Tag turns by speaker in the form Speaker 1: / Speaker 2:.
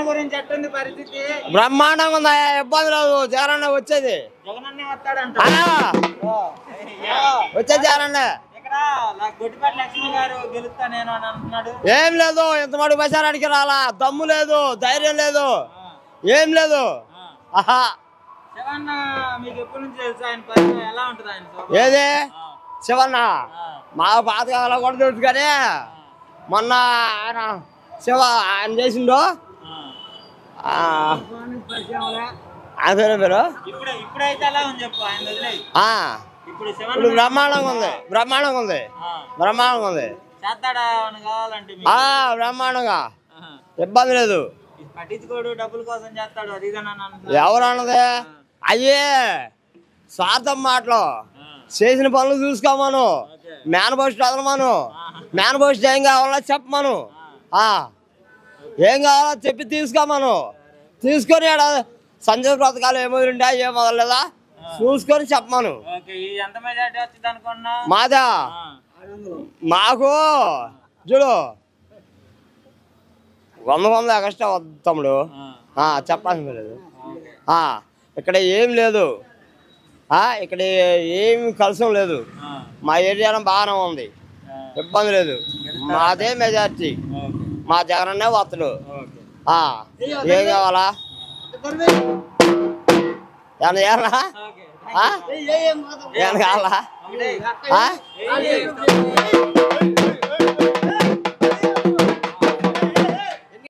Speaker 1: గురించి ఎట్టుంది పరిస్థితి?
Speaker 2: బ్రహ్మాండంగా ఉందా, ఇబ్బంది లేదు. జగనన్న వచ్చేది,
Speaker 1: జగనన్నే వస్తాడంట.
Speaker 2: వచ్చేది జగనన్న.
Speaker 1: ఇక్కడ గొడ్డిపాటి లక్ష్మి గారు గెలుస్తా నేను అని అంటున్నాడు.
Speaker 2: ఏం లేదు, ఇంత మటుకు ప్రచారానికి రాలా, దమ్ము లేదు, ధైర్యం లేదు, ఏం లేదు.
Speaker 1: శివన్న మీకు ఎప్పటి నుంచి తెలుసు? ఆయన పరిచయం ఎలా ఉంటుంది? ఆయన
Speaker 2: ఏది శివన్న మా పాతకాలంలో కూడా తెలుసు, కానీ మొన్న ఆయన ఆయన చేసిండు. ఆయన పేరు
Speaker 1: ఇప్పుడైతే ఎలా ఉంది చెప్పు, ఆయన వదిలేయి.
Speaker 2: ఇప్పుడు బ్రహ్మాండంగా ఉంది, బ్రహ్మాండంగా ఉంది, బ్రహ్మాండంగా ఉంది.
Speaker 1: చేస్తాడా కావాలంటే?
Speaker 2: బ్రహ్మాండంగా, ఇబ్బంది లేదు.
Speaker 1: పట్టించుకోడు, డబ్బుల కోసం చేస్తాడు, అది
Speaker 2: ఎవరు అన్నది? అయ్యే స్వార్థం మాటలు. చేసిన పనులు చూసుకోమను, మేనపోస్ట్ వదలమను, మేనపోస్ట్ ఏం కావాలో చెప్పమను, ఏం కావాలో చెప్పి తీసుకోమను. తీసుకొని సంజయ్ పథకాలు ఏమొదలుంటా ఏం మొదలలేదా చూసుకొని చెప్పమను. మాదా మాకు చూడు 100 ఎక్స్ట్రా వద్దు తమ్ముడు, చెప్పాల్సింది లేదు. ఇక్కడ ఏం లేదు, ఇక్కడ ఏమి కలసం లేదు. మా ఏరియాలో బాగానే ఉంది, ఇబ్బంది లేదు. మాదే మెజార్టీ, మా జగనన్నే వస్తుడు. ఏం కావాలా? ఏమన్నా కావాలా?